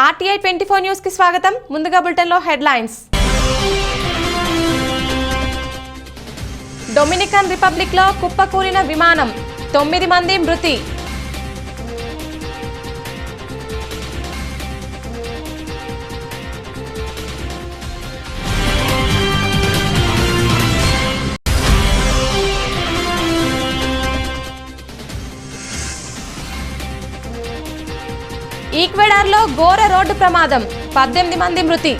RTI 24 news కి స్వాగతం. ముందుగా బులెటిన్ లో హెడ్లైన్స్. డొమినికన్ రిపబ్లిక్ లో కుప్పకూలిన విమానం, 9 మంది మృతి. ఈక్వెడార్లో ఘోర రోడ్డు ప్రమాదం, 18 మంది మృతి.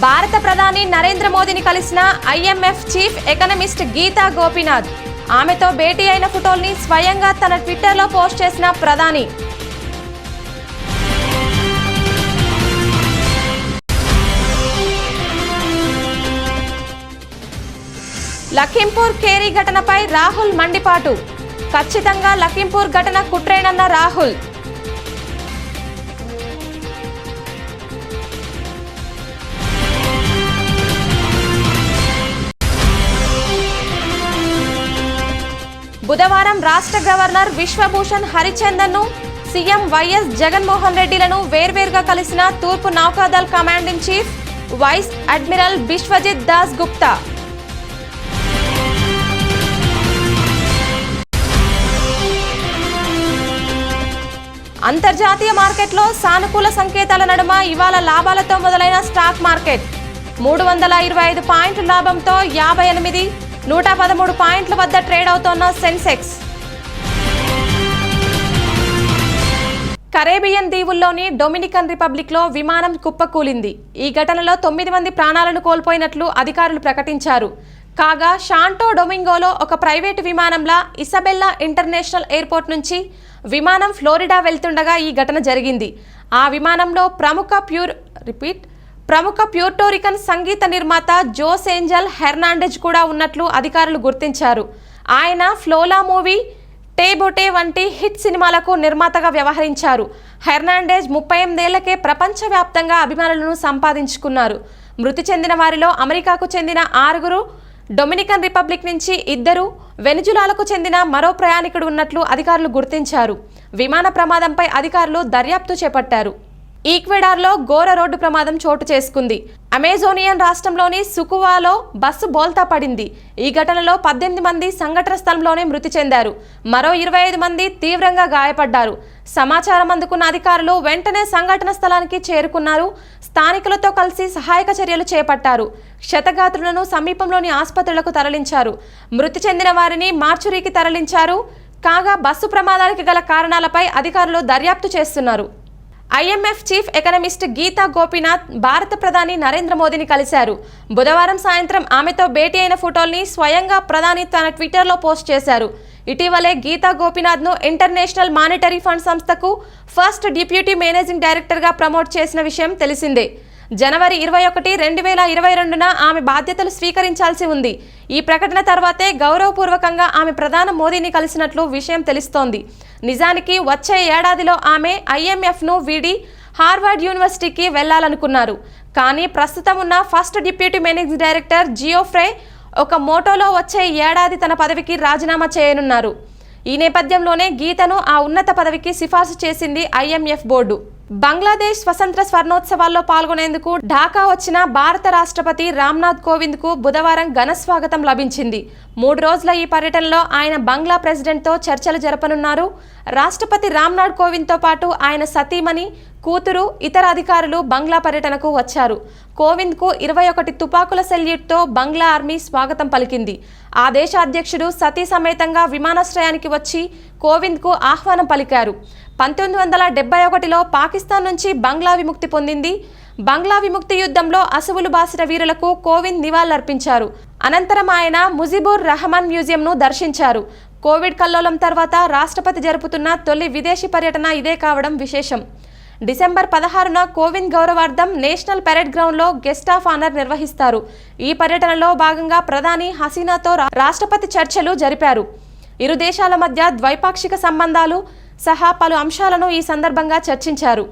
భారత ప్రధాని నరేంద్ర మోదీని కలిసిన IMF chief economist Gita Gopinath. ఆమెతో భేటీ అయిన ఫోటోల్ని స్వయంగా తన ట్విట్టర్లో పోస్ట్ చేసిన ప్రధాని. లఖింపూర్ కేరీ ఘటనపై రాహుల్ మండిపాటు. ఖచ్చితంగా లఖింపూర్ ఘటన కుట్రేనన్న రాహుల్. బుధవారం రాష్ట్ర గవర్నర్ విశ్వభూషణ్ హరిచందన్ను, సీఎం వైఎస్ జగన్మోహన్ రెడ్డిలను వేర్వేరుగా కలిసిన తూర్పు నౌకాదళ్ commanding chief vice admiral Biswajit Das Gupta. అంతర్జాతీయ మార్కెట్లో సానుకూల సంకేతాల నడుమ ఇవాళ లాభాలతో మొదలైన స్టాక్ మార్కెట్ 325 పాయింట్ల లాభంతో 58, 113 పాయింట్ల వద్ద ట్రేడ్ అవుతోన్న సెన్సెక్స్. కరేబియన్ దీవుల్లోని డొమినికన్ రిపబ్లిక్ లో విమానం కుప్పకూలింది. ఈ ఘటనలో 9 మంది ప్రాణాలను కోల్పోయినట్లు అధికారులు ప్రకటించారు. కాగా శాంటో డొమింగోలో ఒక ప్రైవేటు విమానంలా ఇసబెల్లా ఇంటర్నేషనల్ ఎయిర్పోర్ట్ నుంచి విమానం ఫ్లోరిడా వెళ్తుండగా ఈ ఘటన జరిగింది. ఆ విమానంలో ప్రముఖ ప్యూర్టోరికన్ సంగీత నిర్మాత జోస్ ఏంజల్ హెర్నాండెజ్ కూడా ఉన్నట్లు అధికారులు గుర్తించారు. ఆయన ఫ్లోలా మూవీ, టేబోటే వంటి హిట్ సినిమాలకు నిర్మాతగా వ్యవహరించారు. హెర్నాండెజ్ 38 ఏళ్లకే ప్రపంచవ్యాప్తంగా అభిమానులను సంపాదించుకున్నారు. మృతి చెందిన వారిలో అమెరికాకు చెందిన 6, డొమినికన్ రిపబ్లిక్ నుంచి 2, వెనిజులాలకు చెందిన మరో ప్రయాణికుడు ఉన్నట్లు అధికారులు గుర్తించారు. విమాన ప్రమాదంపై అధికారులు దర్యాప్తు చేపట్టారు. ఈక్వెడార్లో ఘోర రోడ్డు ప్రమాదం చోటు చేసుకుంది. అమెజోనియన్ రాష్ట్రంలోని సుకువాలో బస్సు బోల్తా పడింది. ఈ ఘటనలో 18 మంది సంఘటన స్థలంలోనే మృతి చెందారు. మరో 25 మంది తీవ్రంగా గాయపడ్డారు. సమాచారం అందుకున్న అధికారులు వెంటనే సంఘటన స్థలానికి చేరుకున్నారు. స్థానికులతో కలిసి సహాయక చర్యలు చేపట్టారు. క్షతగాత్రులను సమీపంలోని ఆసుపత్రులకు తరలించారు. మృతి చెందిన వారిని మార్చురీకి తరలించారు. కాగా బస్సు ప్రమాదానికి గల కారణాలపై అధికారులు దర్యాప్తు చేస్తున్నారు. IMF chief economist Gita Gopinath భారత ప్రధాని నరేంద్ర మోదీని కలిశారు. బుధవారం సాయంత్రం ఆమెతో భేటీ అయిన ఫోటోల్ని స్వయంగా ప్రధాని తన ట్విట్టర్లో పోస్ట్ చేశారు. ఇటీవలే గీతా గోపీనాథ్ను ఇంటర్నేషనల్ మానిటరీ ఫండ్ సంస్థకు ఫస్ట్ డిప్యూటీ మేనేజింగ్ డైరెక్టర్గా ప్రమోట్ చేసిన విషయం తెలిసిందే. జనవరి 21, 2022న ఆమె బాధ్యతలు స్వీకరించాల్సి ఉంది. ఈ ప్రకటన తర్వాతే గౌరవపూర్వకంగా ఆమె ప్రధాని మోదీని కలిసినట్లు విషయం తెలుస్తోంది. నిజానికి వచ్చే ఏడాదిలో ఆమె IMFను వీడి హార్వర్డ్ యూనివర్సిటీకి వెళ్లాలనుకున్నారు. కానీ ప్రస్తుతం ఉన్న ఫస్ట్ డిప్యూటీ మేనేజింగ్ డైరెక్టర్ జియోఫ్రే ఒక మోటోలో వచ్చే ఏడాది తన పదవికి రాజీనామా చేయనున్నారు. ఈ నేపథ్యంలోనే గీతను ఆ ఉన్నత పదవికి సిఫార్సు చేసింది IMF బోర్డు. బంగ్లాదేశ్ స్వతంత్ర స్వర్ణోత్సవాల్లో పాల్గొనేందుకు ఢాకా వచ్చిన భారత రాష్ట్రపతి రామ్నాథ్ కోవింద్కు బుధవారం ఘన స్వాగతం లభించింది. 3 రోజుల ఈ పర్యటనలో ఆయన బంగ్లా ప్రెసిడెంట్తో చర్చలు జరపనున్నారు. రాష్ట్రపతి రామ్నాథ్ కోవింద్తో పాటు ఆయన సతీమణి, కూతురు, ఇతర అధికారులు బంగ్లా పర్యటనకు వచ్చారు. కోవింద్కు 21 తుపాకుల సెల్యూట్తో బంగ్లా ఆర్మీ స్వాగతం పలికింది. ఆ దేశ అధ్యక్షుడు సతీ సమేతంగా విమానాశ్రయానికి వచ్చి కోవింద్కు ఆహ్వానం పలికారు. 1971లో పాకిస్తాన్ నుంచి బంగ్లా విముక్తి పొందింది. బంగ్లా విముక్తి యుద్ధంలో అసువులు బాసిన వీరులకు కోవింద్ నివాళులర్పించారు. అనంతరం ఆయన ముజిబుర్ రహమాన్ మ్యూజియంను దర్శించారు. కోవిడ్ కల్లోలం తర్వాత రాష్ట్రపతి జరుపుతున్న తొలి విదేశీ పర్యటన ఇదే కావడం విశేషం. డిసెంబర్ 16న కోవింద్ గౌరవార్థం నేషనల్ పెరేడ్ గ్రౌండ్లో గెస్ట్ ఆఫ్ ఆనర్ నిర్వహిస్తారు. ఈ పర్యటనలో భాగంగా ప్రధాని హసీనాతో రాష్ట్రపతి చర్చలు జరిపారు. ఇరు దేశాల మధ్య ద్వైపాక్షిక సంబంధాలు సహా పలు అంశాలను ఈ సందర్భంగా చర్చించారు.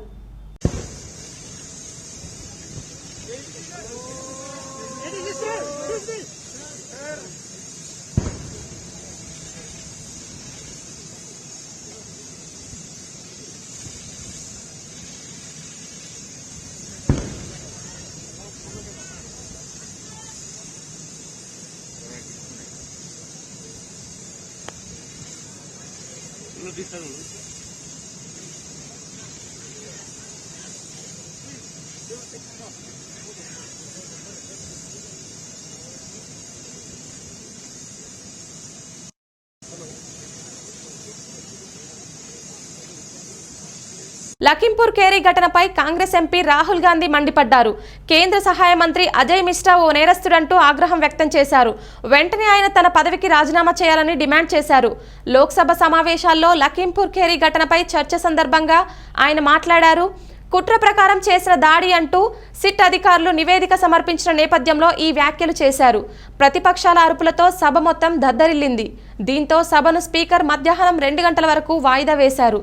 లఖింపూర్ కేరీ ఘటనపై కాంగ్రెస్ ఎంపీ రాహుల్ గాంధీ మండిపడ్డారు. కేంద్ర సహాయ మంత్రి అజయ్ మిశ్రా ఓ నేరస్తుడంటూ ఆగ్రహం వ్యక్తం చేశారు. వెంటనే ఆయన తన పదవికి రాజీనామా చేయాలని డిమాండ్ చేశారు. లోక్సభ సమావేశాల్లో లఖింపూర్ కేరీ ఘటనపై చర్చ సందర్భంగా ఆయన మాట్లాడారు. కుట్ర ప్రకారం చేసిన దాడి అంటూ సిట్ అధికారులు నివేదిక సమర్పించిన నేపథ్యంలో ఈ వ్యాఖ్యలు చేశారు. ప్రతిపక్షాల అరుపులతో సభ మొత్తం దద్దరిల్లింది. దీంతో సభను స్పీకర్ మధ్యాహ్నం 2 గంటల వరకు వాయిదా వేశారు.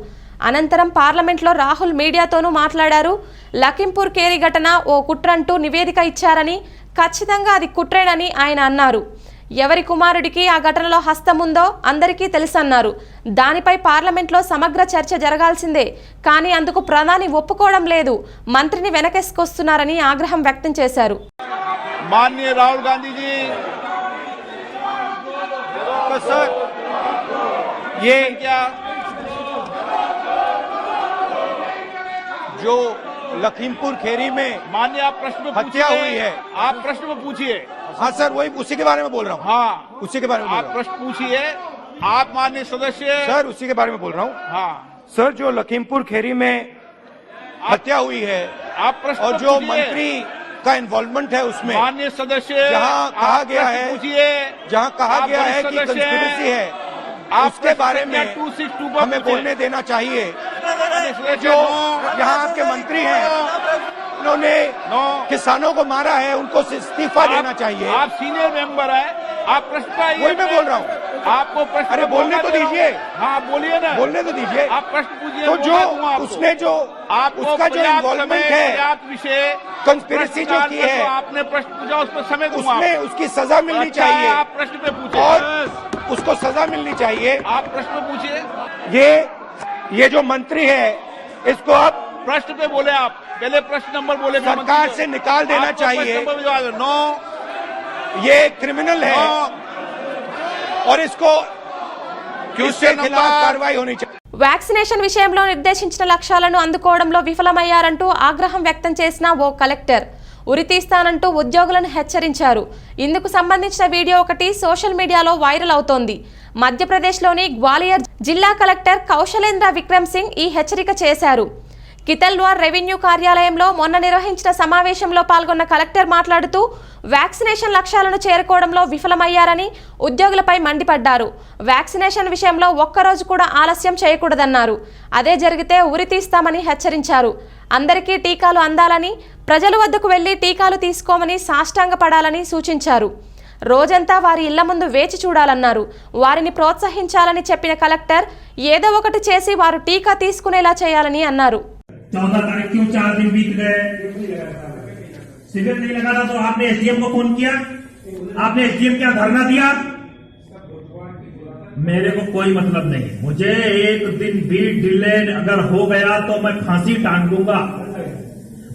అనంతరం పార్లమెంట్లో రాహుల్ మీడియాతోనూ మాట్లాడారు. లఖింపూర్ కేరీ ఘటన ఓ కుట్రంటూ నివేదిక ఇచ్చారని, ఖచ్చితంగా అది కుట్రేనని ఆయన అన్నారు. ఎవరి కుమారుడికి ఆ ఘటనలో హస్తం ఉందో అందరికీ తెలుసన్నారు. దానిపై పార్లమెంట్లో సమగ్ర చర్చ జరగాల్సిందే, కానీ అందుకు ప్రధాని ఒప్పుకోవడం లేదు, మంత్రిని వెనకేసుకొస్తున్నారని ఆగ్రహం వ్యక్తం చేశారు. माननीय राहुल गांधी जी, सर ये क्या जो लखीमपुर खेरी में माननीय आप प्रश्न में हत्या हुई है, आप प्रश्न में पूछिए। हाँ सर, वही उसी के बारे में बोल रहा हूँ। हाँ, उसी के बारे में आप प्रश्न पूछिए। आप माननीय सदस्य सर, उसी के बारे में बोल रहा हूँ। हाँ सर, जो लखीमपुर खेरी में हत्या हुई है आप प्रश्न और जो मंत्री का इन्वॉल्वमेंट है उसमें, माननीय सदस्य जहाँ कहा गया है, पूछिए। जहाँ कहा आप गया है वरिष्ठ कि सदस्य कंस्पिरेसी है, आप उसके बारे में 262 पर हमें पूछिए। बोलने देना चाहिए। सदस्य जो नो। यहाँ आपके मंत्री हैं, उन्होंने नो। किसानों को मारा है, उनको इस्तीफा देना चाहिए। आप सीनियर मेंबर है, आप प्रश्न का वही मैं बोल रहा हूँ। आपको प्रश्न अरे बोलने तो दीजिए। हाँ बोलिए ना, बोलने तो दीजिए। आप प्रश्न पूछिए। तो जो मौका दूंगा आपको। उसने जो आपको उसका जो पर्याप्त इन्वॉल्वमेंट समय, है, पर्याप्त विषय, कंस्पिरेसी जो की है, तो आपने प्रश्न पूछा, उस पर समय दूंगा। उसमें उसकी सजा मिलनी अच्छा, चाहिए आप प्रश्न पे पूछिए और उसको सजा मिलनी चाहिए। आप प्रश्न पे पूछिए। ये जो मंत्री है, इसको आप प्रश्न पे बोले, आप पहले प्रश्न नंबर बोले, सरकार से निकाल देना चाहिए। नो, ये क्रिमिनल है और इसको इसके खिलाफ कार्रवाई होनी चाहिए। వ్యాక్సినేషన్ విషయంలో నిర్దేశించిన లక్ష్యాలను అందుకోవడంలో విఫలమయ్యారంటూ ఆగ్రహం వ్యక్తం చేసిన ఓ కలెక్టర్ ఉరితీస్తానంటూ ఉద్యోగులను హెచ్చరించారు. ఇందుకు సంబంధించిన వీడియో ఒకటి సోషల్ మీడియాలో వైరల్ అవుతోంది. మధ్యప్రదేశ్లోని గ్వాలియర్ జిల్లా కలెక్టర్ కౌశలేంద్ర విక్రమ్ సింగ్ ఈ హెచ్చరిక చేశారు. కితల్వార్ రెవెన్యూ కార్యాలయంలో మొన్న నిర్వహించిన సమావేశంలో పాల్గొన్న కలెక్టర్ మాట్లాడుతూ వ్యాక్సినేషన్ లక్ష్యాలను చేరుకోవడంలో విఫలమయ్యారని ఉద్యోగులపై మండిపడ్డారు. వ్యాక్సినేషన్ విషయంలో ఒక్కరోజు కూడా ఆలస్యం చేయకూడదన్నారు. అదే జరిగితే ఉరితీస్తామని హెచ్చరించారు. అందరికీ టీకాలు అందాలని, ప్రజల వద్దకు వెళ్లి టీకాలు తీసుకోమని సాష్టాంగపడాలని సూచించారు. రోజంతా వారి ఇళ్ల ముందు వేచి చూడాలన్నారు. వారిని ప్రోత్సహించాలని చెప్పిన కలెక్టర్ ఏదో ఒకటి చేసి వారు టీకా తీసుకునేలా చేయాలని అన్నారు. 14 तारीख क्यों 4 दिन बीत गए? शिविर नहीं लगा था तो आपने एसडीएम को फोन किया? आपने एसडीएम क्या धरना दिया? मेरे को कोई मतलब नहीं, मुझे एक दिन भी डिले अगर हो गया तो मैं फांसी टांग दूंगा।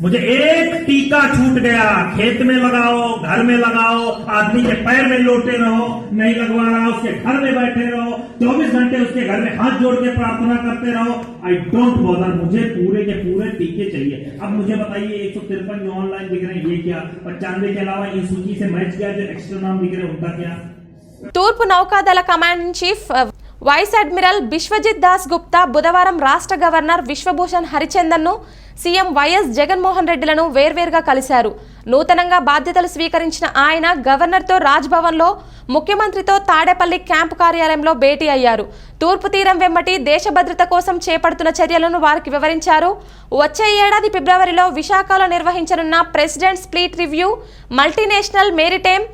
मुझे एक टीका छूट गया, खेत में लगाओ, घर में लगाओ, आदमी के पैर में लोटे रहो, नहीं लगवा रहा उसके घर में बैठे रहो, 24 घंटे उसके घर में हाथ जोड़ के प्रार्थना करते रहो। आई डोंट बॉदर, मुझे पूरे के पूरे टीके चाहिए। अब मुझे बताइए 153 जो ऑनलाइन दिख रहे हैं ये क्या? 95 के अलावा इस सूची से मैच गया जो एक्स्ट्रा नाम दिख रहे हैं उनका क्या? తూర్పు నౌకాదళ command in chief vice admiral Biswajit Das Gupta బుధవారం రాష్ట్ర గవర్నర్ విశ్వభూషణ్ హరిచందన్ను, సీఎం వైఎస్ జగన్మోహన్ రెడ్డిలను వేర్వేరుగా కలిశారు. నూతనంగా బాధ్యతలు స్వీకరించిన ఆయన గవర్నర్తో రాజ్భవన్లో, ముఖ్యమంత్రితో తాడేపల్లి క్యాంపు కార్యాలయంలో భేటీ అయ్యారు. తూర్పు తీరం వెంబటి దేశ భద్రత కోసం చేపడుతున్న చర్యలను వారికి వివరించారు. వచ్చే ఏడాది ఫిబ్రవరిలో విశాఖలో నిర్వహించనున్న president's fleet review, multinational maritime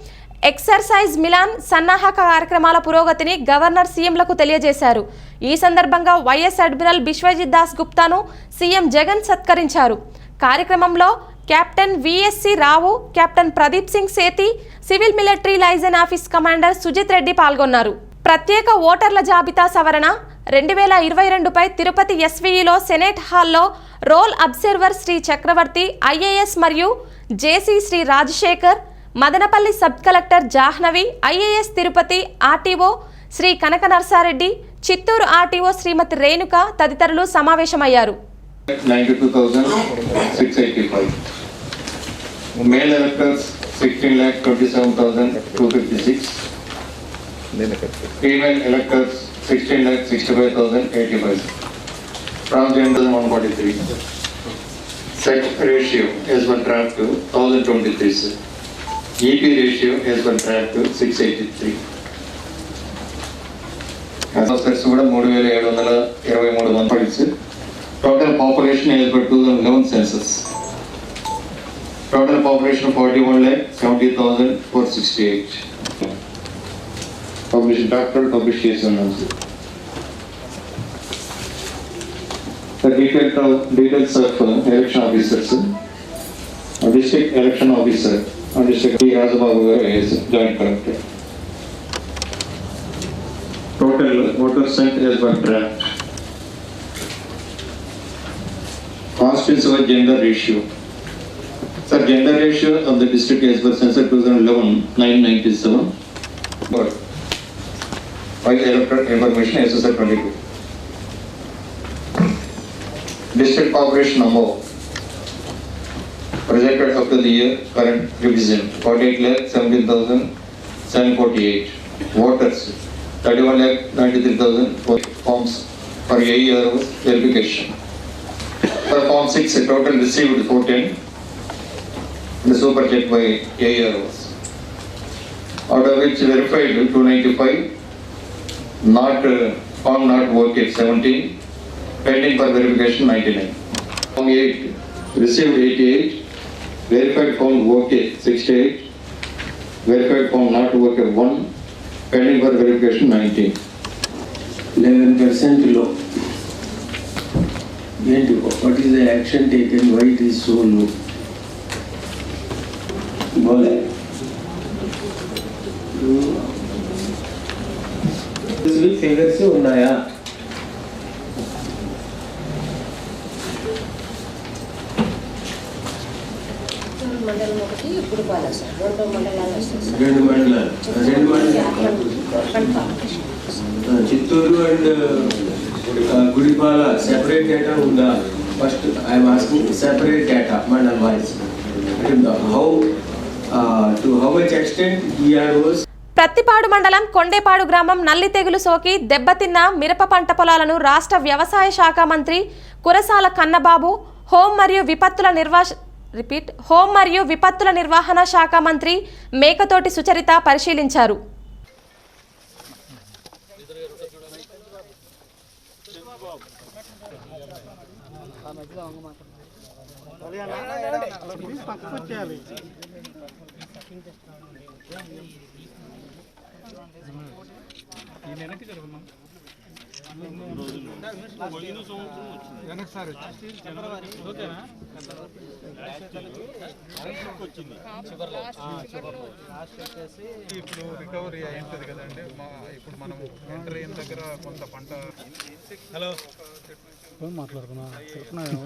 exercise Milan సన్నాహక కార్యక్రమాల పురోగతిని గవర్నర్ సీఎంలకు తెలియజేశారు. ఈ సందర్భంగా వైఎస్ అడ్మిరల్ బిశ్వజిత్ దాస్ గుప్తాను సీఎం జగన్ సత్కరించారు. కార్యక్రమంలో captain VSC Rao, captain Pradeep Singh Sethi, civil military liaison office commander Sujith Reddy పాల్గొన్నారు. ప్రత్యేక ఓటర్ల జాబితా సవరణ 2022పై తిరుపతి ఎస్వీఈలో సెనేట్ హాల్లో roll observer Shri Chakravarthi, IAS మరియు JC Shri Rajasekhar, Madanapalle sub collector Jahnavi, IAS Tirupati RTO Shri కనక నర్సారెడ్డి, చిత్తూరు ఆర్టీఓ శ్రీమతి రేణుక తదితరులు సమావేశమయ్యారు. 92,685. Male electors 16,27,256. Female electors 16,65,085. Transgender 143. Sex ratio as per draft to 1,023. EP ratio as per draft to 683. Officers కూడా 3,723 మంది పడిచి. Total population as per 2011 census. Total population 41,70,468. Doctor publication also. The details of election officers. District election officer. District Rajababu is joint collector. Total voters sent as per draft. Constituency gender ratio. Sir, gender ratio of the district as per census 2011 997. But by electoral information SSR 22. District population number projected up to the year current revision 48,17,748. Voters 31,93,000 forms for a year of verification. For Form 6, a total received 14, the superjet by AROs. Out of which verified 295, not found not worked 17, pending for verification 99. Form 8, received 88, verified found worked 68, verified found not worked 1, pending for verification 19. 11% low. What is the action taken? Why it is so low? Bole. Figures ఉన్నాయా? మండలం ఒకటి Gudipala sir, రెండు మండలాలు వస్తాయి sir. రెండు మండలాలు. Chittoor and Gudipala separate data ఉందా? First I'm asking separate data mandal wise. How much extent EROs? Prathipadu మండలం కొండేపాడు గ్రామం నల్లి తెగులు సోకి దెబ్బతిన్న మిరప పంట పొలాలను రాష్ట్ర వ్యవసాయ శాఖ మంత్రి కురసాల కన్నబాబు, హోం మరియు విపత్తుల నిర్వహణ శాఖ మంత్రి మేకతోటి సుచరిత పరిశీలించారు. ఇప్పుడు రికవరీ అయి ఉంటుంది కదండి. ఇప్పుడు మనం ఎంటర్ అయిన దగ్గర కొంత పంట హలో మాట్లాడుతున్నా చెప్తున్నాను.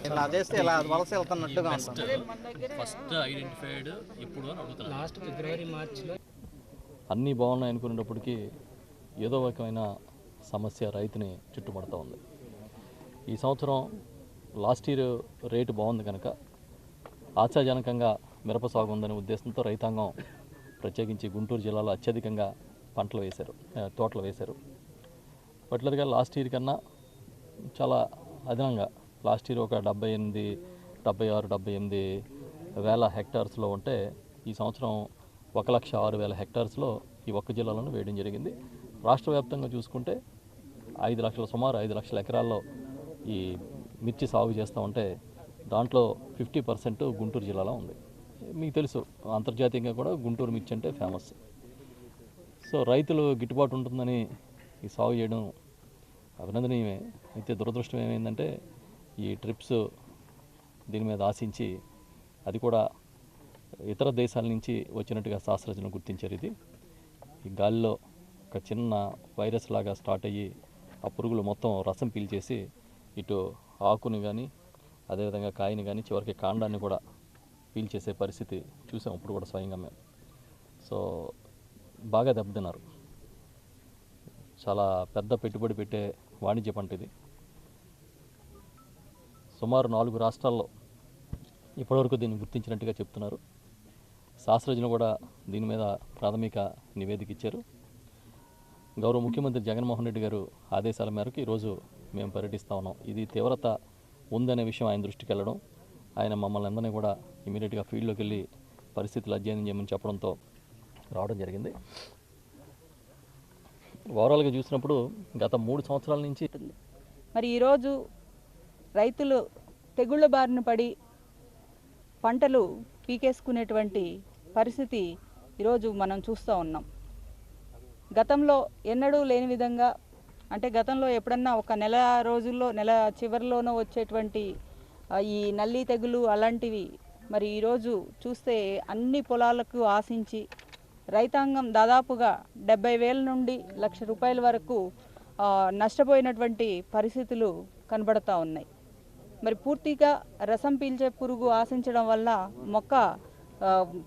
ఇలా చేస్తే ఇలా వలస వెళ్తున్నట్టుగా ఫస్ట్ ఐడెంటిఫైడ్ ఇప్పుడు అని అడుగుతున్నారు. లాస్ట్ ఫిబ్రవరి మార్చిలో అన్నీ బాగున్నాయి అనుకునేటప్పటికీ ఏదో రకమైన సమస్య రైతుని చుట్టుముడుతూ ఉంది. ఈ సంవత్సరం లాస్ట్ ఇయర్ రేటు బాగుంది కనుక ఆశాజనకంగా మిరప సాగు ఉందనే ఉద్దేశంతో రైతాంగం ప్రత్యేకించి గుంటూరు జిల్లాలో అత్యధికంగా తోటలు వేశారు. పర్టికులర్గా లాస్ట్ ఇయర్ కన్నా చాలా అదనంగా లాస్ట్ ఇయర్ ఒక 76-78 వేల హెక్టార్స్లో ఉంటే ఈ సంవత్సరం 1,06,000 హెక్టార్స్లో ఈ ఒక్క జిల్లాలోనే వేయడం జరిగింది. రాష్ట్ర వ్యాప్తంగా చూసుకుంటే సుమారు 5 లక్షల ఎకరాల్లో ఈ మిర్చి సాగు చేస్తూ ఉంటే దాంట్లో 50% గుంటూరు జిల్లాలో ఉంది. మీకు తెలుసు అంతర్జాతీయంగా కూడా గుంటూరు మిర్చి అంటే ఫేమస్. సో రైతులు గిట్టుబాటు ఉంటుందని ఈ సాగు చేయడం అభినందనీయమే. అయితే దురదృష్టం ఏమైందంటే ఈ ట్రిప్స్ దీని మీద ఆశించి అది కూడా ఇతర దేశాల నుంచి వచ్చినట్టుగా శాస్త్రజ్ఞులు గుర్తించారు. ఈ గాలిలో ఒక చిన్న వైరస్ లాగా స్టార్ట్ అయ్యి ఆ పురుగులు మొత్తం రసం పీల్చేసి ఇటు ఆకుని కానీ అదేవిధంగా కాయని కానీ చివరికి కాండాన్ని కూడా పీల్చేసే పరిస్థితి చూసాం ఇప్పుడు కూడా స్వయంగా మేము. సో బాగా దెబ్బతిన్నారు. చాలా పెద్ద పెట్టుబడి పెట్టే వాణిజ్య పంట ఇది. సుమారు 4 రాష్ట్రాల్లో ఇప్పటివరకు దీన్ని గుర్తించినట్టుగా చెప్తున్నారు. శాస్త్రజ్ఞులు కూడా దీని మీద ప్రాథమిక నివేదిక ఇచ్చారు. గౌరవ ముఖ్యమంత్రి జగన్మోహన్ రెడ్డి గారు ఆదేశాల మేరకు ఈరోజు మేము పర్యటిస్తూ ఉన్నాం. ఇది తీవ్రత ఉందనే విషయం ఆయన దృష్టికి వెళ్ళడం, ఆయన మమ్మల్ని అందరినీ కూడా ఇమీడియట్గా ఫీల్డ్లోకి వెళ్ళి పరిస్థితులు అధ్యయనం చేయమని చెప్పడంతో రావడం జరిగింది. ఓవరాల్గా చూసినప్పుడు గత 3 సంవత్సరాల నుంచి మరి ఈరోజు రైతులు తెగుళ్ళ బారిన పడి పంటలు పీకేసుకునేటువంటి పరిస్థితి ఈరోజు మనం చూస్తూ ఉన్నాం. గతంలో ఎన్నడూ లేని విధంగా, అంటే గతంలో ఎప్పుడన్నా ఒక నెల రోజుల్లో నెల చివరిలోనో వచ్చేటువంటి ఈ నల్లి తెగులు అలాంటివి మరి ఈరోజు చూస్తే అన్ని పొలాలకు ఆశించి రైతాంగం దాదాపుగా 70,000 నుండి 1,00,000 రూపాయల వరకు నష్టపోయినటువంటి పరిస్థితులు కనబడతా ఉన్నాయి. మరి పూర్తిగా రసం పీల్చే పురుగు ఆశించడం వల్ల మొక్క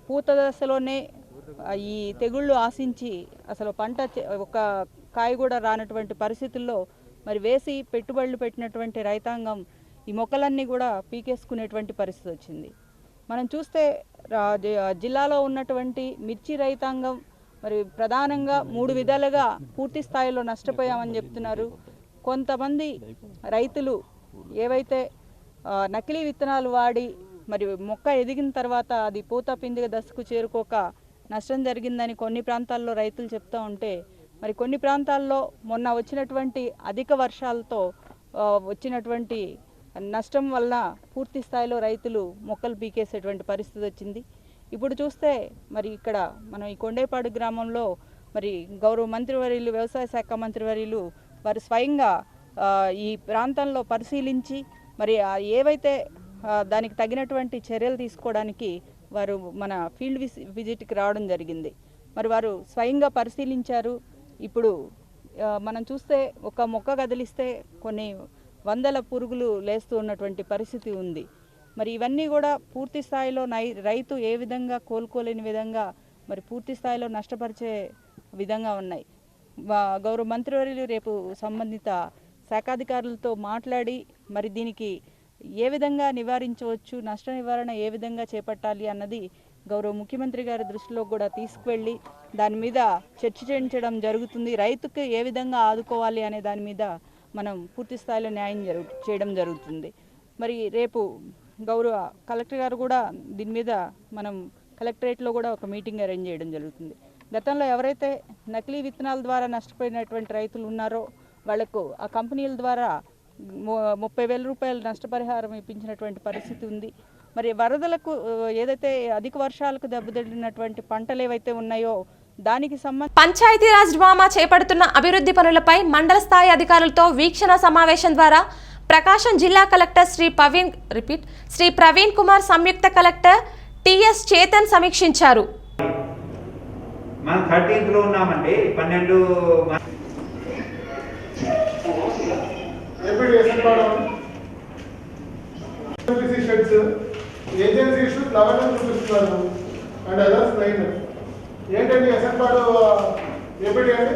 పూత దశలోనే ఈ తెగుళ్ళు ఆశించి అసలు పంట ఒక కాయ కూడా రానటువంటి పరిస్థితుల్లో మరి వేసి పెట్టుబడులు పెట్టినటువంటి రైతాంగం ఈ మొక్కలన్నీ కూడా పీకేసుకునేటువంటి పరిస్థితి వచ్చింది. మనం చూస్తే జిల్లాలో ఉన్నటువంటి మిర్చి రైతాంగం మరి ప్రధానంగా 3 విధాలుగా పూర్తి స్థాయిలో నష్టపోయామని చెప్తున్నారు. కొంతమంది రైతులు ఏవైతే నకిలీ విత్తనాలు వాడి మరి మొక్క ఎదిగిన తర్వాత అది పూత పిందిగ దశకు చేరుకోక నష్టం జరిగిందని కొన్ని ప్రాంతాల్లో రైతులు చెప్తూ ఉంటే, మరి కొన్ని ప్రాంతాల్లో మొన్న వచ్చినటువంటి అధిక వర్షాలతో వచ్చినటువంటి నష్టం వల్ల పూర్తి స్థాయిలో రైతులు మొక్కలు పీకేసేటువంటి పరిస్థితి వచ్చింది. ఇప్పుడు చూస్తే మరి ఇక్కడ మనం ఈ కొండేపాడు గ్రామంలో మరి గౌరవ మంత్రివర్యులు వ్యవసాయ శాఖ మంత్రివర్యులు వారు స్వయంగా ఈ ప్రాంతంలో పరిశీలించి మరి ఏవైతే దానికి తగినటువంటి చర్యలు తీసుకోవడానికి వారు మన ఫీల్డ్ విజిట్కి రావడం జరిగింది. మరి వారు స్వయంగా పరిశీలించారు. ఇప్పుడు మనం చూస్తే ఒక మొక్క కదిలిస్తే కొన్ని వందల పురుగులు లేస్తూ ఉన్నటువంటి పరిస్థితి ఉంది. మరి ఇవన్నీ కూడా పూర్తి స్థాయిలో రైతు ఏ విధంగా కోలుకోలేని విధంగా మరి పూర్తి స్థాయిలో నష్టపరిచే విధంగా ఉన్నాయి. గౌరవ మంత్రివర్యులు రేపు సంబంధిత శాఖాధికారులతో మాట్లాడి మరి దీనికి ఏ విధంగా నివారించవచ్చు, నష్ట నివారణ ఏ విధంగా చేపట్టాలి అన్నది గౌరవ ముఖ్యమంత్రి గారి దృష్టిలో కూడా తీసుకువెళ్ళి దాని మీద చర్చ చేయించడం జరుగుతుంది. రైతుకు ఏ విధంగా ఆదుకోవాలి అనే దాని మీద మనం పూర్తి స్థాయిలో న్యాయం చేయడం జరుగుతుంది. మరి రేపు గౌరవ కలెక్టర్ గారు కూడా దీని మీద మనం కలెక్టరేట్లో కూడా ఒక మీటింగ్ అరేంజ్ చేయడం జరుగుతుంది. గతంలో ఎవరైతే నకిలీ విత్తనాల ద్వారా నష్టపోయినటువంటి రైతులు ఉన్నారో వాళ్లకు ఆ కంపెనీల ద్వారా 30,000 రూపాయలు నష్టపరిహారం ఇప్పించినటువంటి పరిస్థితి ఉంది. మరి వరదలకు ఏదైతే అధిక వర్షాలకు దెబ్బతిన్నటువంటి పంటలు ఏవైతే ఉన్నాయో దానికి సంబంధించి పంచాయతీరాజ్ డ్వామా చేపడుతున్న అభివృద్ధి పనులపై మండల స్థాయి అధికారులతో వీక్షణ సమావేశం ద్వారా ప్రకాశం జిల్లా కలెక్టర్ శ్రీ ప్రవీణ్ కుమార్, సంయుక్త కలెక్టర్ టిఎస్ చేతన్ సమీక్షించారు. మనం 13th లో ఉన్నామండి. 12 ఏజెన్సీ ఇష్యూస్ 11 చూపిస్తున్నారు అండ్ అదర్స్ 9. ఏంటండి ఎసన్పాడు ఏపీటీ అండి?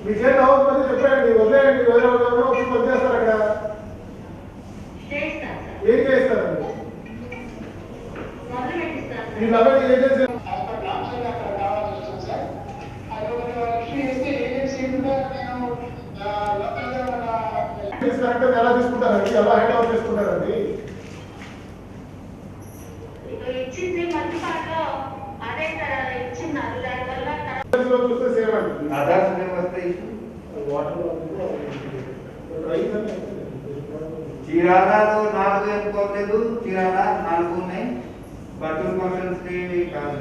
మీకేం రావద్దు చెప్పండి, వదిలేయండి. ఎవరెవరెవరో వచ్చి చేస్తారు అక్కడ. ఏం చేస్తారండి ఈ 11 ఏజెన్సీ? కరెక్ట్ ఎలా తీసుకుంటారండి, ఎలా హ్యాండ్ ఓవర్ చేసుకుంటారండి? ఇచ్చింది మంచి పాటలో అదే ఇచ్చిన్నారు, దానివల్ల చూస్తే సేమ్ అండి. చీరాలలో 4 ఎన్నుకోలేదు, చీరాల 4 ఉన్నాయి. బతులు కాన్ఫరెన్స్కి కాదు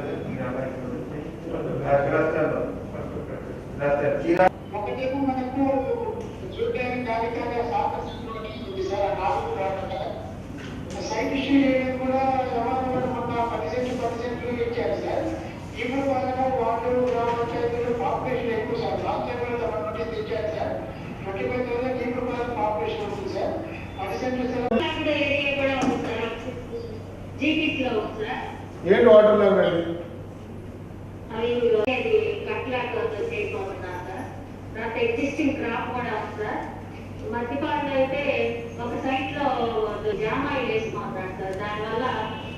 చీరాల ఒకటేమో మనకు చూడడానికి కార్యక్రమ సాపక్షంలోనే ఉంది సార్. ఆ 4 సైట్ ఇష్యూ కూడా సమాధానం మొన్న 10 సెంట్లు ఇచ్చారు సార్. ఇప్పుడు వాళ్ళలో వాళ్ళు గ్రామ పంచాయతీలు పాపులేషన్ ఎక్కువ సార్. లాస్ట్ టైం కూడా నోటీస్ ఇచ్చారు సార్. 25,000 ఇప్పుడు పాపులేషన్ ఉంటుంది సార్. 10 సెంట్లు ఏరియా కూడా ఉంది సార్. జీపీస్ లో ఉంది సార్. ఏంటి వాటర్ లాంటి అవి కట్లాతో చేయబోతున్నారు సార్. తర్వాత ఎగ్జిస్టింగ్ క్రాప్ కూడా ఉంది సార్. మధ్యపాలన అయితే ఒక సైట్ లో జామాయిలు వేసుకుంటారు సార్. దానివల్ల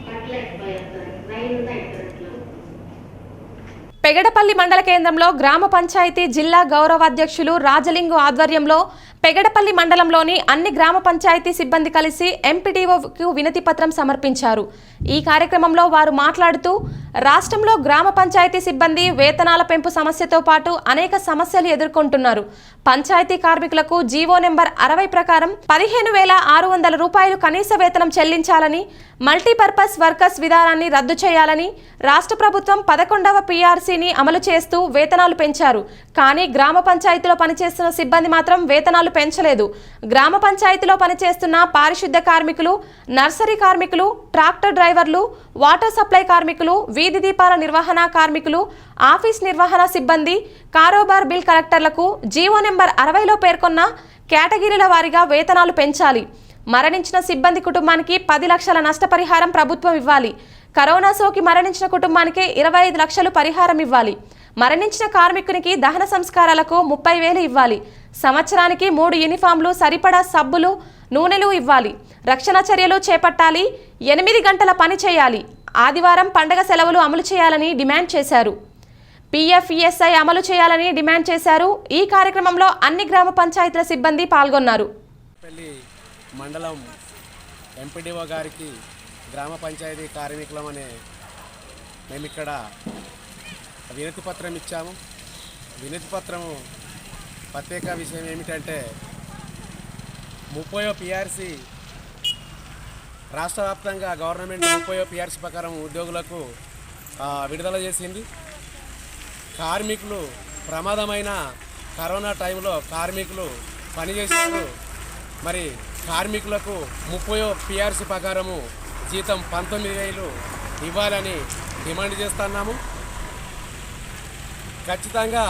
కట్టలేకపోయారు సార్. 9 ఉన్నాయి సార్. పెగడపల్లి మండల కేంద్రంలో గ్రామ పంచాయతీ జిల్లా గౌరవాధ్యక్షులు రాజలింగు ఆధ్వర్యంలో పెగడపల్లి మండలంలోని అన్ని గ్రామ పంచాయతీ సిబ్బంది కలిసి ఎంపీడీఓకు వినతి పత్రం సమర్పించారు. ఈ కార్యక్రమంలో వారు మాట్లాడుతూ రాష్ట్రంలో గ్రామ పంచాయతీ సిబ్బంది వేతనాల పెంపు సమస్యతో పాటు అనేక సమస్యలు ఎదుర్కొంటున్నారు. పంచాయతీ కార్మికులకు జీవో నెంబర్ 60 ప్రకారం 15,600 రూపాయలు కనీస వేతనం చెల్లించాలని, మల్టీపర్పస్ వర్కర్స్ విధానాన్ని రద్దు చేయాలని రాష్ట్ర ప్రభుత్వం 11వ పీఆర్సీని అమలు చేస్తూ వేతనాలు పెంచారు. కానీ గ్రామ పంచాయతీలో పనిచేస్తున్న సిబ్బంది మాత్రం వేతనాలు పెంచలేదు. గ్రామ పంచాయతీలో పనిచేస్తున్న పారిశుద్ధ కార్మికులు, నర్సరీ కార్మికులు, ట్రాక్టర్ డ్రైవర్లు, వాటర్ సప్లై కార్మికులు, వీధి దీపాల నిర్వహణ కార్మికులు, ఆఫీస్ నిర్వహణ సిబ్బంది, కారోబార్ బిల్ కలెక్టర్లకు జీవో నెంబర్ 60లో పేర్కొన్న కేటగిరీల వారీగా వేతనాలు పెంచాలి. మరణించిన సిబ్బంది కుటుంబానికి 10 లక్షల నష్టపరిహారం ప్రభుత్వం ఇవ్వాలి. కరోనా సోకి మరణించిన కుటుంబానికి 25 లక్షలు పరిహారం ఇవ్వాలి. మరణించిన కార్మికునికి దహన సంస్కారాలకు 30,000 ఇవ్వాలి. సంవత్సరానికి 3 యూనిఫామ్లు, సరిపడా సబ్బులు, నూనెలు ఇవ్వాలి. రక్షణ చర్యలు చేపట్టాలి. 8 గంటల పని చేయాలి. ఆదివారం పండగ సెలవులు అమలు చేయాలని డిమాండ్ చేశారు. PFESI అమలు చేయాలని డిమాండ్ చేశారు. ఈ కార్యక్రమంలో అన్ని గ్రామ పంచాయతీల సిబ్బంది పాల్గొన్నారు. మండలం ఎంపీడీఓ గారికి గ్రామ పంచాయతీ కార్మికులమనే మేము ఇక్కడ వినతి పత్రం ఇచ్చాము. వినతి పత్రము ప్రత్యేక విషయం ఏమిటంటే 30వ పీఆర్సీ రాష్ట్ర వ్యాప్తంగా గవర్నమెంట్ 30వ పీఆర్సీ ప్రకారం ఉద్యోగులకు విడుదల చేసింది. కార్మికులు ప్రమాదమైన కరోనా టైంలో కార్మికులు పనిచేశారు. మరి కార్మికులకు 30వ పీఆర్సీ ప్రకారము జీతం 19,000 ఇవ్వాలని డిమాండ్ చేస్తున్నాము. ఖచ్చితంగా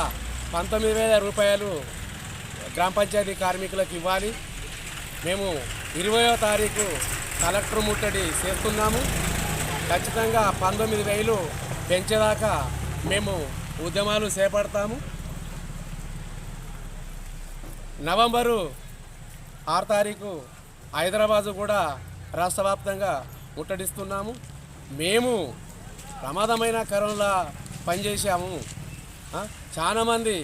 19,000 రూపాయలు గ్రామ పంచాయతీ కార్మికులకు ఇవ్వాలి. మేము 20వ తారీఖు కలెక్టర్ ముట్టడి చేస్తున్నాము. ఖచ్చితంగా 19,000 పెంచేదాకా మేము ఉద్యమాలు చేపడతాము. నవంబరు 6 తారీఖు హైదరాబాదు కూడా రాష్ట్ర వ్యాప్తంగా ముట్టడిస్తున్నాము. మేము ప్రమాదమైన కరోనా పనిచేసాము. చాలామంది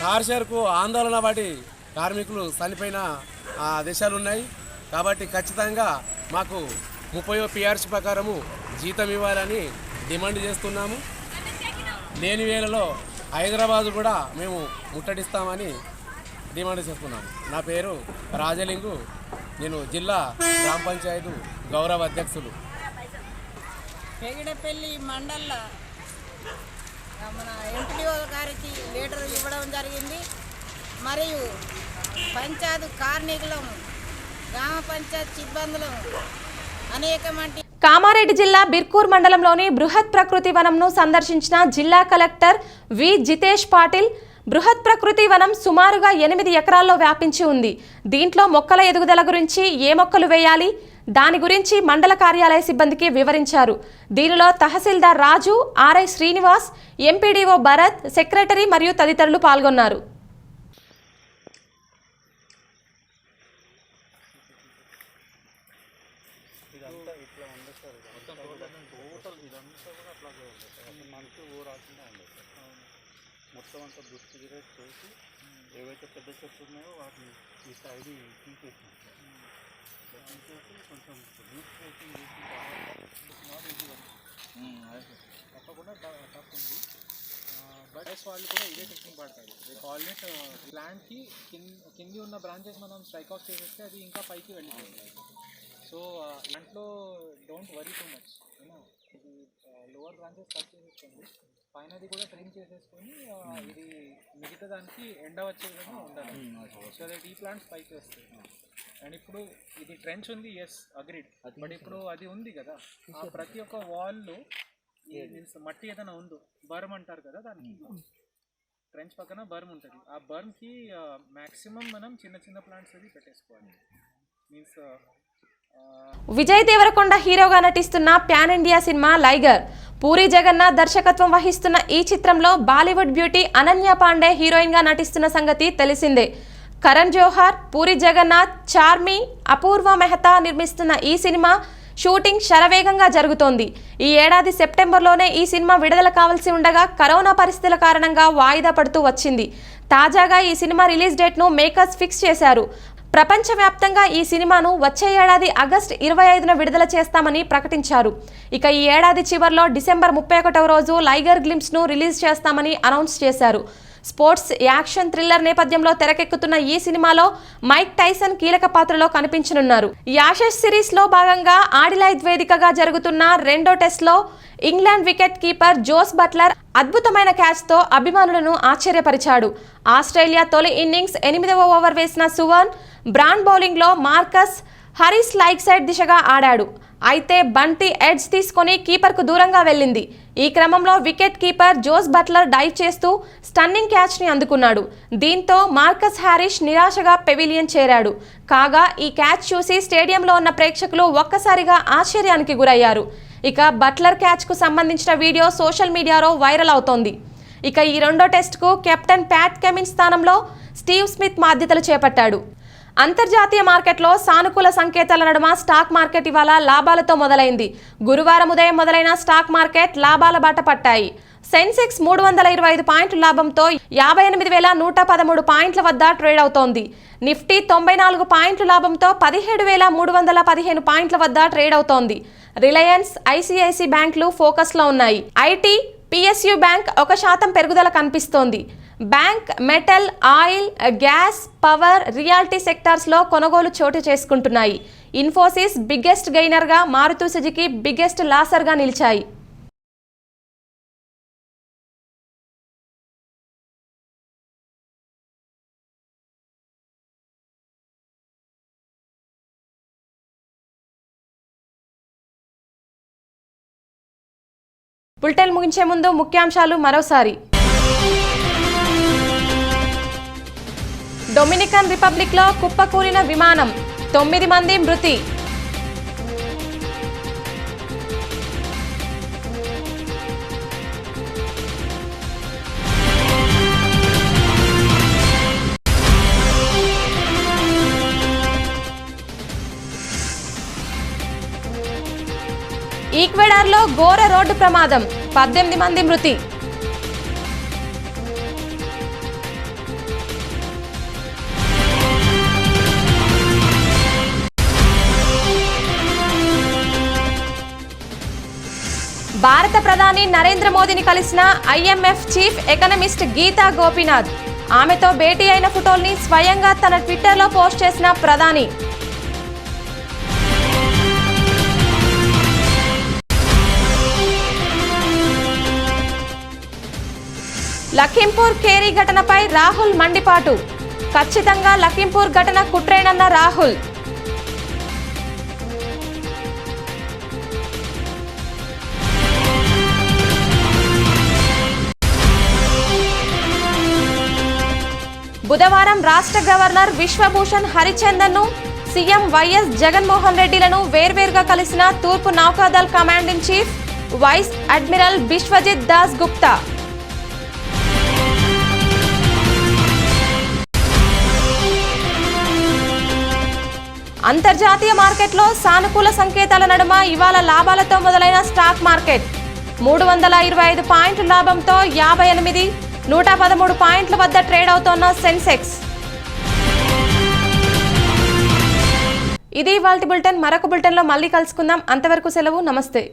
టార్చర్కు ఆందోళన పడి కార్మికులు చనిపోయిన దశలు ఉన్నాయి. కాబట్టి ఖచ్చితంగా మాకు 30వ పీఆర్సీ ప్రకారము జీతం ఇవ్వాలని డిమాండ్ చేస్తున్నాము. లేని వేళలో హైదరాబాదు కూడా మేము ముట్టడిస్తామని డిమాండ్ చేస్తున్నాము. నా పేరు రాజలింగు, నేను జిల్లా గ్రామ పంచాయతీ గౌరవ అధ్యక్షులు. పెగడపల్లి మండల మన ఎంపీడీఓ గారికి లెటర్ ఇవ్వడం జరిగింది. మరియు పంచాయతీ కార్మికులం, గ్రామ పంచాయతీ సిబ్బందులం అనేక మంది. కామారెడ్డి జిల్లా బిర్కూర్ మండలంలోని బృహత్ ప్రకృతి వనంను సందర్శించిన జిల్లా కలెక్టర్ వి జితేష్ పాటిల్, బృహత్ ప్రకృతి వనం సుమారుగా 8 ఎకరాల్లో వ్యాపించి ఉంది. దీంట్లో మొక్కల ఎదుగుదల గురించి, ఏ మొక్కలు వేయాలి, దాని గురించి మండల కార్యాలయ సిబ్బందికి వివరించారు. దీనిలో tahsildar Raju, RI Srinivas, MPDO Bharat, secretary మరియు తదితరులు పాల్గొన్నారు. మొత్తం అంతా దృష్టి చేసి ఏవైతే పెద్ద చెట్లు ఉన్నాయో వాటిని ఈ సైడ్ తీసేసి కొంచెం రూట్ ట్రేసింగ్ తప్పకుండా టఫ్ ఉంది. బట్ వాళ్ళు కూడా ఇదే టెక్నిక్ పడతారు. దే కాల్ ఇట్ ప్లాంట్కి కింది ఉన్న బ్రాంచెస్ మనం స్ట్రైక్ ఆఫ్ చేసేస్తే అది ఇంకా పైకి వెళ్ళిపోతుంది. సో దాంట్లో don't worry too much, you know ఇది లోవర్ బ్రాంచెస్ కట్ చేసేసుకోండి, పైనది కూడా ట్రిమ్ చేసేసుకొని ఇది మిగతా దానికి ఎండ వచ్చే విధంగా ఉండాలి. సో దట్ ఈ ప్లాంట్స్ పైకి వస్తాయి. అండ్ ఇప్పుడు ఇది ట్రెంచ్ ఉంది, ఎస్ అగ్రీడ్, బట్ ఇప్పుడు అది ఉంది కదా ఆ ప్రతి ఒక్క వాల్లో మీన్స్ మట్టి ఏదైనా ఉందో బర్మ్ అంటారు కదా, దానికి ట్రెంచ్ పక్కన బర్మ్ ఉంటుంది. ఆ బర్మ్కి మ్యాక్సిమం మనం చిన్న చిన్న ప్లాంట్స్ అది పెట్టేసుకోవాలి. మీన్స్ విజయ్ దేవరకొండ హీరోగా నటిస్తున్న ప్యాన్ ఇండియా సినిమా లైగర్. పూరి జగన్నాథ్ దర్శకత్వం వహిస్తున్న ఈ చిత్రంలో బాలీవుడ్ బ్యూటీ అనన్య పాండే హీరోయిన్ గా నటిస్తున్న సంగతి తెలిసిందే. కరణ్ జోహార్, పూరి జగన్నాథ్, చార్మి, అపూర్వ మెహతా నిర్మిస్తున్న ఈ సినిమా షూటింగ్ శరవేగంగా జరుగుతోంది. ఈ ఏడాది సెప్టెంబర్లోనే ఈ సినిమా విడుదల కావాల్సి ఉండగా కరోనా పరిస్థితుల కారణంగా వాయిదా పడుతూ వచ్చింది. తాజాగా ఈ సినిమా రిలీజ్ డేట్ను మేకర్స్ ఫిక్స్ చేశారు. ప్రపంచవ్యాప్తంగా ఈ సినిమాను వచ్చే ఏడాది ఆగస్టు 25న విడుదల చేస్తామని ప్రకటించారు. ఇక ఈ ఏడాది చివర్లో డిసెంబర్ 31వ రోజు లైగర్ గ్లింప్స్ను రిలీజ్ చేస్తామని అనౌన్స్ చేశారు. స్పోర్ట్స్ యాక్షన్ థ్రిల్లర్ నేపథ్యంలో తెరకెక్కుతున్న ఈ సినిమాలో మైక్ టైసన్ కీలక పాత్రలో కనిపించనున్నారు. యాషెస్ సిరీస్ లో భాగంగా ఆడిలైద్ వేదికగా జరుగుతున్న రెండో టెస్ట్లో England wicket keeper Jos Buttler అద్భుతమైన క్యాచ్తో అభిమానులను ఆశ్చర్యపరిచాడు. ఆస్ట్రేలియా తొలి ఇన్నింగ్స్ 8వ ఓవర్ వేసిన సువర్న్ బ్రాండ్ బౌలింగ్లో మార్కస్ హరిస్ లైక్ సైడ్ దిశగా ఆడాడు. అయితే బంతి ఎడ్జ్ తీసుకొని కీపర్కు దూరంగా వెళ్ళింది. ఈ క్రమంలో wicket keeper Jos Buttler dive చేస్తూ స్టన్నింగ్ క్యాచ్ని అందుకున్నాడు. దీంతో మార్కస్ హారిస్ నిరాశగా పెవిలియన్ చేరాడు. కాగా ఈ క్యాచ్ చూసి స్టేడియంలో ఉన్న ప్రేక్షకులు ఒక్కసారిగా ఆశ్చర్యానికి గురయ్యారు. ఇక బట్లర్ క్యాచ్కు సంబంధించిన వీడియో సోషల్ మీడియాలో వైరల్ అవుతోంది. ఇక ఈ రెండో టెస్టుకు కెప్టెన్ ప్యాట్ కమిన్స్ స్థానంలో స్టీవ్ స్మిత్ బాధ్యతలు చేపట్టాడు. అంతర్జాతీయ మార్కెట్లో సానుకూల సంకేతాల నడుమ స్టాక్ మార్కెట్ ఇవాళ లాభాలతో మొదలైంది. గురువారం ఉదయం మొదలైన స్టాక్ మార్కెట్ లాభాల బాట పట్టాయి. సెన్సెక్స్ 325 పాయింట్ల లాభంతో 58,113 పాయింట్ల వద్ద ట్రేడ్ అవుతోంది. నిఫ్టీ 94 పాయింట్ల లాభంతో 17,315 పాయింట్ల వద్ద ట్రేడ్ అవుతోంది. రిలయన్స్, ఐసిఐసి బ్యాంకులు ఫోకస్లో ఉన్నాయి. ఐటీ, పిఎస్యు బ్యాంక్ 1% పెరుగుదల కనిపిస్తోంది. Bank, metal, oil, gas, power, reality సెక్టార్స్లో కొనుగోలు చోటు చేసుకుంటున్నాయి. ఇన్ఫోసిస్ బిగ్గెస్ట్ గెయినర్గా, మారుతి సుజుకి బిగ్గెస్ట్ లాసర్గా నిలిచాయి. బులెటిన్ ముగించే ముందు ముఖ్యాంశాలు మరోసారి. డొమినికన్ రిపబ్లిక్లో కుప్పకూలిన విమానం, 9 మంది మృతి. ఈక్వెడార్లో ఘోర రోడ్డు ప్రమాదం, 18 మంది మృతి. భారత ప్రధాని నరేంద్ర మోదీని కలిసిన IMF chief economist Gita Gopinath. ఆమెతో భేటీ అయిన ఫోటోల్ని స్వయంగా తన ట్విట్టర్లో పోస్ట్ చేసిన ప్రధాని. లఖింపూర్ కేరీ ఘటనపై రాహుల్ మండిపాటు. ఖచ్చితంగా లఖింపూర్ ఘటన కుట్రేనన్న రాహుల్. బుధవారం రాష్ట్ర గవర్నర్ విశ్వభూషణ్ హరిచందన్ను, సీఎం వైఎస్ జగన్మోహన్ రెడ్డిలను వేర్వేరుగా కలిసిన తూర్పు నౌకాదళ్ command in chief vice admiral Biswajit Das Gupta. అంతర్జాతీయ మార్కెట్లో సానుకూల సంకేతాల నడుమ ఇవాళ లాభాలతో మొదలైన స్టాక్ మార్కెట్ 325 పాయింట్ల లాభంతో 113 పాయింట్ల వద్ద ట్రేడ్ అవుతోన్న సెన్సెక్స్. ఇది ఇవాల్టి బులెటిన్. మరొక బులెటిన్లో మళ్ళీ కలుసుకుందాం. అంతవరకు సెలవు. నమస్తే.